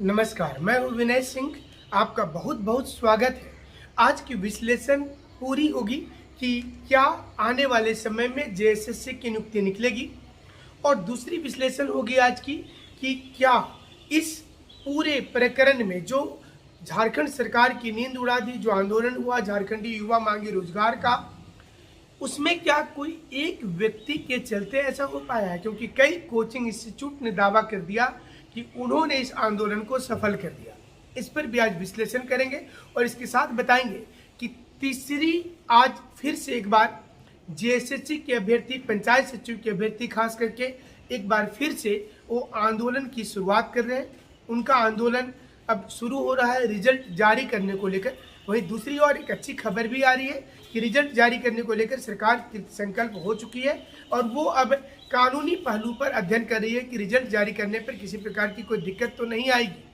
नमस्कार, मैं हूँ विनय सिंह। आपका बहुत बहुत स्वागत है। आज की विश्लेषण पूरी होगी कि क्या आने वाले समय में जेएसएससी की नियुक्ति निकलेगी, और दूसरी विश्लेषण होगी आज की कि क्या इस पूरे प्रकरण में जो झारखंड सरकार की नींद उड़ा दी, जो आंदोलन हुआ झारखंडी युवा मांगे रोजगार का, उसमें क्या कोई एक व्यक्ति के चलते ऐसा हो पाया है? क्योंकि कई कोचिंग इंस्टीट्यूट ने दावा कर दिया कि उन्होंने इस आंदोलन को सफल कर दिया। इस पर भी आज विश्लेषण करेंगे और इसके साथ बताएंगे कि तीसरी आज फिर से एक बार जेएसएससी के अभ्यर्थी, पंचायत सचिव के अभ्यर्थी खास करके एक बार फिर से वो आंदोलन की शुरुआत कर रहे हैं। उनका आंदोलन अब शुरू हो रहा है रिजल्ट जारी करने को लेकर। वहीं दूसरी ओर एक अच्छी खबर भी आ रही है कि रिजल्ट जारी करने को लेकर सरकार संकल्प हो चुकी है और वो अब कानूनी पहलू पर अध्ययन कर रही है कि रिजल्ट जारी करने पर किसी प्रकार की कोई दिक्कत तो नहीं आएगी।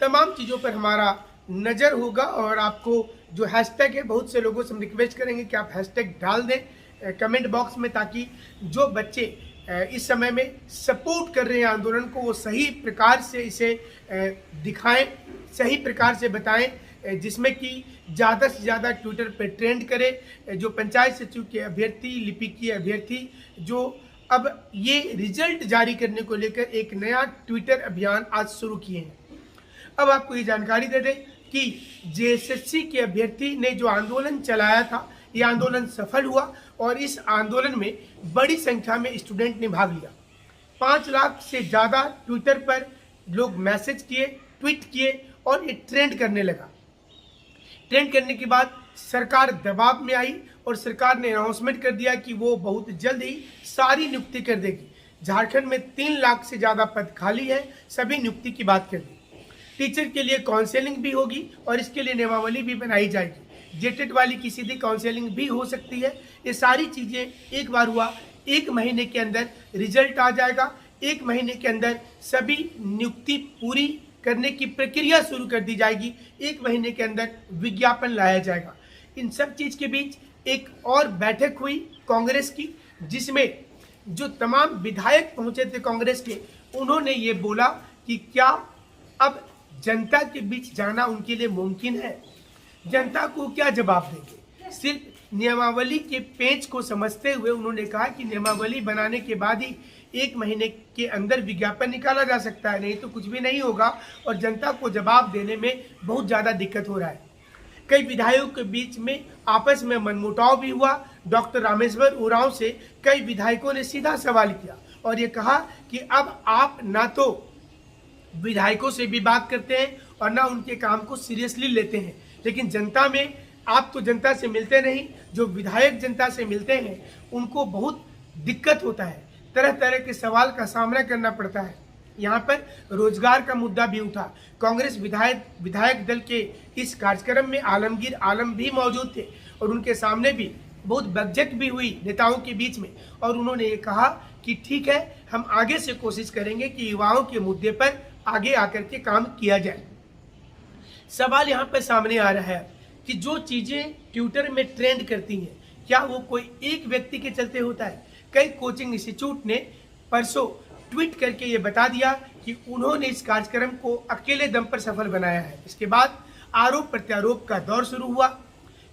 तमाम चीज़ों पर हमारा नज़र होगा और आपको जो हैशटैग है, बहुत से लोगों से हम रिक्वेस्ट करेंगे कि आप हैशटैग डाल दें कमेंट बॉक्स में, ताकि जो बच्चे इस समय में सपोर्ट कर रहे हैं आंदोलन को, वो सही प्रकार से इसे दिखाएं, सही प्रकार से बताएं, जिसमें कि ज़्यादा से ज़्यादा ट्विटर पर ट्रेंड करे। जो पंचायत सचिव के अभ्यर्थी, लिपिकीय अभ्यर्थी, जो अब ये रिजल्ट जारी करने को लेकर एक नया ट्विटर अभियान आज शुरू किए हैं। अब आपको ये जानकारी दे दें कि जेएसएससी के अभ्यर्थी ने जो आंदोलन चलाया था, ये आंदोलन सफल हुआ और इस आंदोलन में बड़ी संख्या में स्टूडेंट ने भाग लिया। 5 लाख से ज़्यादा ट्विटर पर लोग मैसेज किए, ट्वीट किए और ये ट्रेंड करने लगा। ट्रेंड करने के बाद सरकार दबाव में आई और सरकार ने अनाउंसमेंट कर दिया कि वो बहुत जल्द ही सारी नियुक्ति कर देगी। झारखंड में 3 लाख से ज़्यादा पद खाली है, सभी नियुक्ति की बात कर दी। टीचर के लिए काउंसलिंग भी होगी और इसके लिए नियमावली भी बनाई जाएगी। जेटेड वाली की सीधी काउंसलिंग भी हो सकती है। ये सारी चीज़ें एक बार हुआ, 1 महीने के अंदर रिजल्ट आ जाएगा। 1 महीने के अंदर सभी नियुक्ति पूरी करने की प्रक्रिया शुरू कर दी जाएगी। 1 महीने के अंदर विज्ञापन लाया जाएगा। इन सब चीज़ के बीच एक और बैठक हुई कांग्रेस की, जिसमें जो तमाम विधायक पहुंचे थे कांग्रेस के, उन्होंने ये बोला कि क्या अब जनता के बीच जाना उनके लिए मुमकिन है? जनता को क्या जवाब देंगे? सिर्फ नियमावली के पेच को समझते हुए उन्होंने कहा कि नियमावली बनाने के बाद ही 1 महीने के अंदर विज्ञापन निकाला जा सकता है, नहीं तो कुछ भी नहीं होगा और जनता को जवाब देने में बहुत ज़्यादा दिक्कत हो रहा है। कई विधायकों के बीच में आपस में मनमुटाव भी हुआ। डॉक्टर रामेश्वर उरांव से कई विधायकों ने सीधा सवाल किया और ये कहा कि अब आप ना तो विधायकों से भी बात करते हैं और ना उनके काम को सीरियसली लेते हैं, लेकिन जनता में आप तो जनता से मिलते नहीं। जो विधायक जनता से मिलते हैं उनको बहुत दिक्कत होता है, तरह तरह के सवाल का सामना करना पड़ता है। यहाँ पर रोजगार का मुद्दा भी उठा। कांग्रेस विधायक दल के इस कार्यक्रम में आलमगीर आलम भी मौजूद थे और उनके सामने भी बहुत बकझक भी हुई नेताओं के बीच में, और उन्होंने ये कहा कि ठीक है, हम आगे से कोशिश करेंगे कि युवाओं के मुद्दे पर आगे आकर के काम किया जाए। सवाल यहाँ पर सामने आ रहा है कि जो चीज़ें ट्विटर में ट्रेंड करती हैं, क्या वो कोई एक व्यक्ति के चलते होता है? कई कोचिंग इंस्टीट्यूट ने परसों ट्वीट करके ये बता दिया कि उन्होंने इस कार्यक्रम को अकेले दम पर सफल बनाया है। इसके बाद आरोप प्रत्यारोप का दौर शुरू हुआ।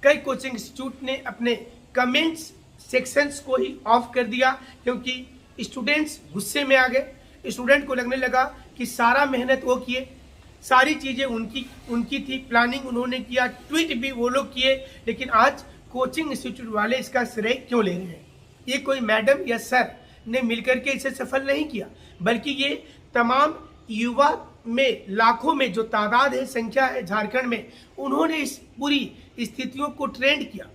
कई कोचिंग इंस्टीट्यूट ने अपने कमेंट्स सेक्शंस को ही ऑफ कर दिया क्योंकि स्टूडेंट्स गुस्से में आ गए। स्टूडेंट को लगने लगा कि सारा मेहनत वो किए, सारी चीज़ें उनकी थी, प्लानिंग उन्होंने किया, ट्वीट भी वो लोग किए, लेकिन आज कोचिंग इंस्टीट्यूट वाले इसका श्रेय क्यों ले रहे हैं? ये कोई मैडम या सर ने मिलकर के इसे सफल नहीं किया, बल्कि ये तमाम युवा में, लाखों में जो तादाद है, संख्या है झारखंड में, उन्होंने इस पूरी स्थितियों को ट्रेंड किया।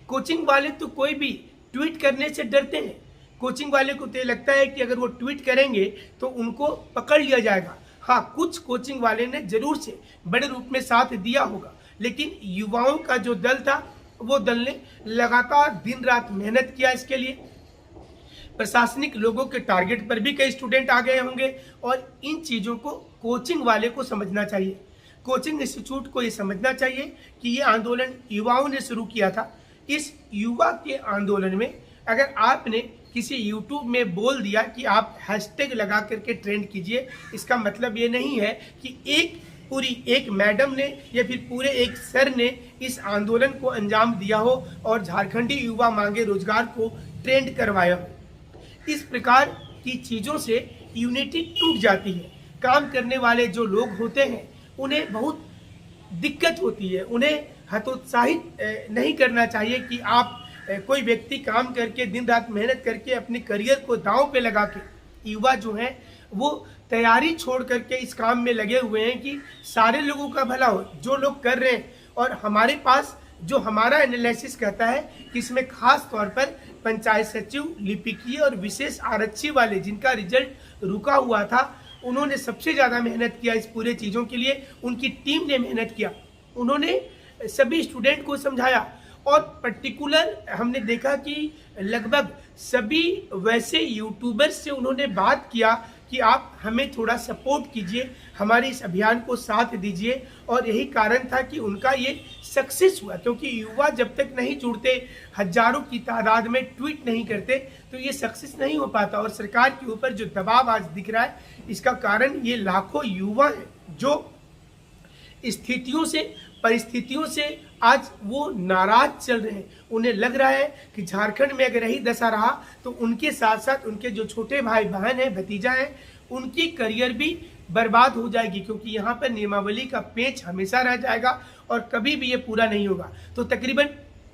कोचिंग वाले तो कोई भी ट्वीट करने से डरते हैं। कोचिंग वाले को तो लगता है कि अगर वो ट्वीट करेंगे तो उनको पकड़ लिया जाएगा। हाँ, कुछ कोचिंग वाले ने जरूर से बड़े रूप में साथ दिया होगा, लेकिन युवाओं का जो दल था, वो दल ने लगातार दिन रात मेहनत किया इसके लिए। प्रशासनिक लोगों के टारगेट पर भी कई स्टूडेंट आ गए होंगे और इन चीज़ों को कोचिंग वाले को समझना चाहिए। कोचिंग इंस्टीट्यूट को ये समझना चाहिए कि ये आंदोलन युवाओं ने शुरू किया था। इस युवा के आंदोलन में अगर आपने किसी यूट्यूब में बोल दिया कि आप हैशटैग लगा करके ट्रेंड कीजिए, इसका मतलब ये नहीं है कि एक मैडम ने या फिर पूरे एक सर ने इस आंदोलन को अंजाम दिया हो और झारखंडी युवा मांगे रोजगार को ट्रेंड करवाया हो। इस प्रकार की चीज़ों से यूनिटी टूट जाती है। काम करने वाले जो लोग होते हैं उन्हें बहुत दिक्कत होती है। उन्हें हतोत्साहित नहीं करना चाहिए कि आप कोई व्यक्ति काम करके दिन रात मेहनत करके अपने करियर को दांव पे लगा के, युवा जो हैं वो तैयारी छोड़ करके इस काम में लगे हुए हैं कि सारे लोगों का भला हो, जो लोग कर रहे हैं। और हमारे पास जो हमारा एनालिसिस कहता है कि इसमें खास तौर पर पंचायत सचिव, लिपिकीय और विशेष आरक्षी वाले जिनका रिजल्ट रुका हुआ था, उन्होंने सबसे ज़्यादा मेहनत किया इस पूरे चीज़ों के लिए। उनकी टीम ने मेहनत किया, उन्होंने सभी स्टूडेंट को समझाया और पर्टिकुलर हमने देखा कि लगभग सभी वैसे यूट्यूबर्स से उन्होंने बात किया कि आप हमें थोड़ा सपोर्ट कीजिए, हमारे इस अभियान को साथ दीजिए। और यही कारण था कि उनका ये सक्सेस हुआ, क्योंकि युवा जब तक नहीं जुड़ते, हजारों की तादाद में ट्वीट नहीं करते, तो ये सक्सेस नहीं हो पाता। और सरकार के ऊपर जो दबाव आज दिख रहा है, इसका कारण ये लाखों युवा हैं जो स्थितियों से, परिस्थितियों से आज वो नाराज चल रहे हैं। उन्हें लग रहा है कि झारखंड में अगर यही दशा रहा तो उनके साथ साथ उनके जो छोटे भाई बहन हैं, भतीजा हैं, उनकी करियर भी बर्बाद हो जाएगी, क्योंकि यहाँ पर नियमावली का पेच हमेशा रह जाएगा और कभी भी ये पूरा नहीं होगा। तो तकरीबन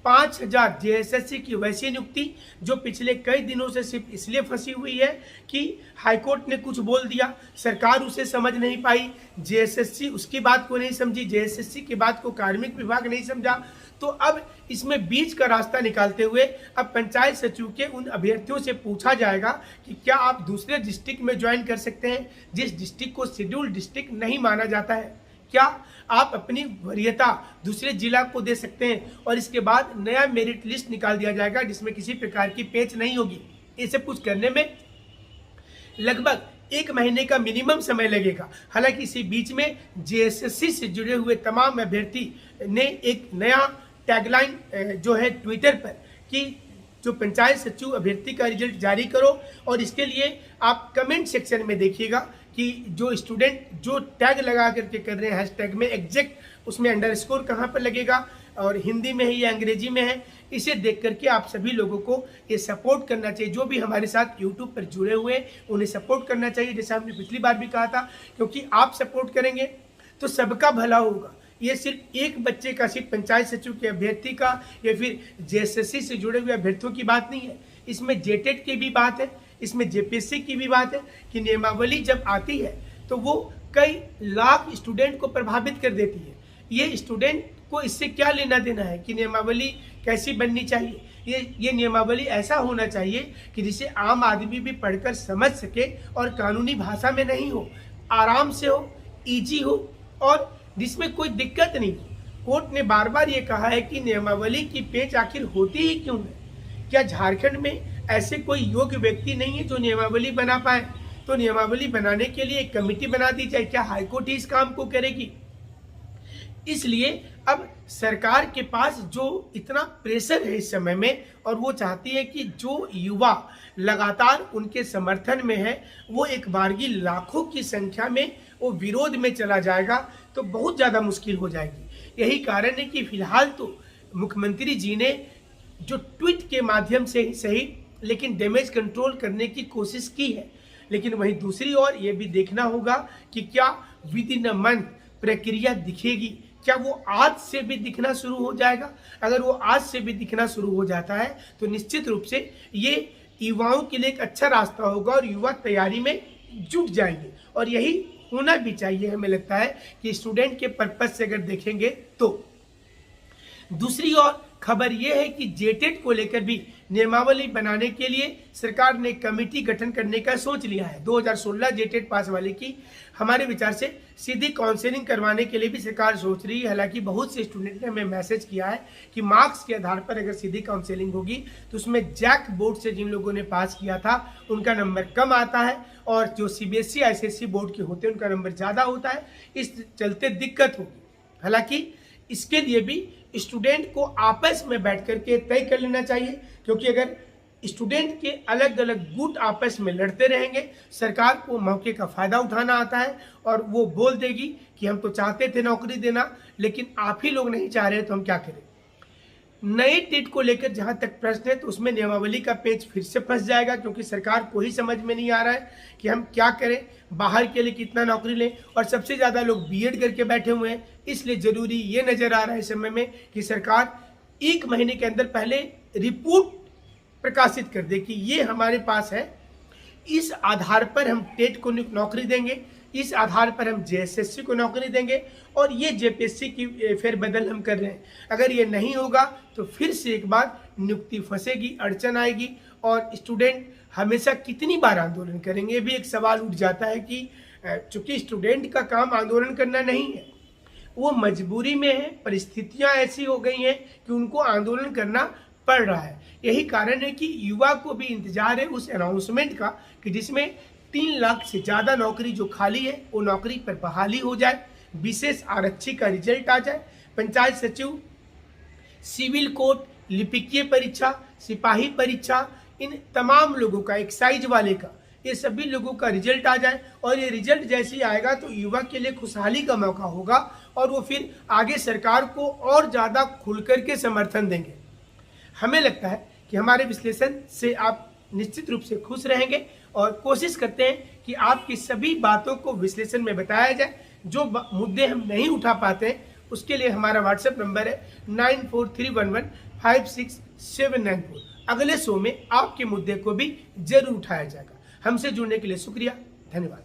5000 जेएसएससी की वैसी नियुक्ति जो पिछले कई दिनों से सिर्फ इसलिए फंसी हुई है कि हाईकोर्ट ने कुछ बोल दिया, सरकार उसे समझ नहीं पाई, जेएसएससी उसकी बात को नहीं समझी, जेएसएससी की बात को कार्मिक विभाग नहीं समझा। तो अब इसमें बीच का रास्ता निकालते हुए अब पंचायत सचिव के उन अभ्यर्थियों से पूछा जाएगा कि क्या आप दूसरे डिस्ट्रिक्ट में ज्वाइन कर सकते हैं जिस डिस्ट्रिक्ट को शेड्यूल्ड डिस्ट्रिक्ट नहीं माना जाता है। क्या आप अपनी वरीयता दूसरे जिला को दे सकते हैं, और इसके बाद नया मेरिट लिस्ट निकाल दिया जाएगा जिसमें किसी प्रकार की पेच नहीं होगी। ये सब कुछ करने में लगभग 1 महीने का मिनिमम समय लगेगा। हालांकि इसी बीच में जेएसएससी से जुड़े हुए तमाम अभ्यर्थी ने एक नया टैगलाइन जो है ट्विटर पर कि जो पंचायत सचिव अभ्यर्थी का रिजल्ट जारी करो, और इसके लिए आप कमेंट सेक्शन में देखिएगा कि जो स्टूडेंट जो टैग लगा करके कर रहे हैं हैशटैग में, एग्जैक्ट उसमें अंडरस्कोर कहाँ पर लगेगा और हिंदी में है या अंग्रेजी में है, इसे देख करके आप सभी लोगों को ये सपोर्ट करना चाहिए। जो भी हमारे साथ यूट्यूब पर जुड़े हुए हैं उन्हें सपोर्ट करना चाहिए, जैसा हमने पिछली बार भी कहा था, क्योंकि आप सपोर्ट करेंगे तो सबका भला होगा। ये सिर्फ एक बच्चे का, सिर्फ पंचायत सचिव के अभ्यर्थी का या फिर जेएसएससी से जुड़े हुए अभ्यर्थियों की बात नहीं है, इसमें जेटेट की भी बात है, इसमें जेपीएससी की भी बात है कि नियमावली जब आती है तो वो कई लाख स्टूडेंट को प्रभावित कर देती है। ये स्टूडेंट को इससे क्या लेना देना है कि नियमावली कैसी बननी चाहिए। ये नियमावली ऐसा होना चाहिए कि जिसे आम आदमी भी पढ़कर समझ सके और कानूनी भाषा में नहीं हो, आराम से हो, इजी हो और जिसमें कोई दिक्कत नहीं हो। कोर्ट ने बार बार ये कहा है कि नियमावली की पेच आखिर होती ही क्यों है। क्या झारखंड में ऐसे कोई योग्य व्यक्ति नहीं है जो नियमावली बना पाए? तो नियमावली बनाने के लिए एक कमेटी बना दी जाए। क्या हाईकोर्ट ही इस काम को करेगी? इसलिए अब सरकार के पास जो इतना प्रेशर है इस समय में, और वो चाहती है कि जो युवा लगातार उनके समर्थन में है वो एक बारगी लाखों की संख्या में वो विरोध में चला जाएगा, तो बहुत ज़्यादा मुश्किल हो जाएगी। यही कारण है कि फिलहाल तो मुख्यमंत्री जी ने जो ट्वीट के माध्यम से ही सही लेकिन डैमेज कंट्रोल करने की कोशिश की है, लेकिन वहीं दूसरी ओर ये भी देखना होगा कि क्या विद इन अ मंथ प्रक्रिया दिखेगी, क्या वो आज से भी दिखना शुरू हो जाएगा। अगर वो आज से भी दिखना शुरू हो जाता है तो निश्चित रूप से ये युवाओं के लिए एक अच्छा रास्ता होगा और युवा तैयारी में जुट जाएंगे, और यही होना भी चाहिए। हमें लगता है कि स्टूडेंट के पर्पज से अगर देखेंगे तो। दूसरी ओर खबर यह है कि जेटेट को लेकर भी नियमावली बनाने के लिए सरकार ने कमेटी गठन करने का सोच लिया है। 2016 जेटेट पास वाले की हमारे विचार से सीधी काउंसलिंग करवाने के लिए भी सरकार सोच रही है। हालांकि बहुत से स्टूडेंट ने हमें मैसेज किया है कि मार्क्स के आधार पर अगर सीधी काउंसलिंग होगी तो उसमें जैक बोर्ड से जिन लोगों ने पास किया था उनका नंबर कम आता है, और जो सीबीएसई आईसीएसई बोर्ड के होते हैं उनका नंबर ज़्यादा होता है। इस चलते दिक्कत होगी। हालांकि इसके लिए भी स्टूडेंट को आपस में बैठ करके तय कर लेना चाहिए, क्योंकि अगर स्टूडेंट के अलग अलग गुट आपस में लड़ते रहेंगे, सरकार को मौके का फायदा उठाना आता है और वो बोल देगी कि हम तो चाहते थे नौकरी देना, लेकिन आप ही लोग नहीं चाह रहे तो हम क्या करें। नए टेट को लेकर जहां तक प्रश्न है तो उसमें नियमावली का पेच फिर से फंस जाएगा, क्योंकि सरकार को ही समझ में नहीं आ रहा है कि हम क्या करें, बाहर के लिए कितना नौकरी लें, और सबसे ज़्यादा लोग बीएड करके बैठे हुए हैं। इसलिए ज़रूरी ये नज़र आ रहा है इस समय में कि सरकार 1 महीने के अंदर पहले रिपोर्ट प्रकाशित कर दे कि ये हमारे पास है, इस आधार पर हम टेट को नौकरी देंगे, इस आधार पर हम जेएसएससी को नौकरी देंगे, और ये जेपीएससी की फेरबदल हम कर रहे हैं। अगर ये नहीं होगा तो फिर से एक बार नियुक्ति फंसेगी, अड़चन आएगी, और स्टूडेंट हमेशा कितनी बार आंदोलन करेंगे। ये भी एक सवाल उठ जाता है कि चूंकि स्टूडेंट का काम आंदोलन करना नहीं है, वो मजबूरी में है, परिस्थितियां ऐसी हो गई हैं कि उनको आंदोलन करना पड़ रहा है। यही कारण है कि युवा को भी इंतजार है उस अनाउंसमेंट का कि जिसमें 3 लाख से ज़्यादा नौकरी जो खाली है वो नौकरी पर बहाली हो जाए, विशेष आरक्षी का रिजल्ट आ जाए, पंचायत सचिव, सिविल कोर्ट, लिपिकीय परीक्षा, सिपाही परीक्षा, इन तमाम लोगों का, एक्साइज वाले का, ये सभी लोगों का रिजल्ट आ जाए। और ये रिजल्ट जैसे ही आएगा तो युवा के लिए खुशहाली का मौका होगा और वो फिर आगे सरकार को और ज़्यादा खुल करके समर्थन देंगे। हमें लगता है कि हमारे विश्लेषण से आप निश्चित रूप से खुश रहेंगे, और कोशिश करते हैं कि आपकी सभी बातों को विश्लेषण में बताया जाए। जो मुद्दे हम नहीं उठा पाते हैं उसके लिए हमारा व्हाट्सएप नंबर है 9431156794। अगले शो में आपके मुद्दे को भी जरूर उठाया जाएगा। हमसे जुड़ने के लिए शुक्रिया, धन्यवाद।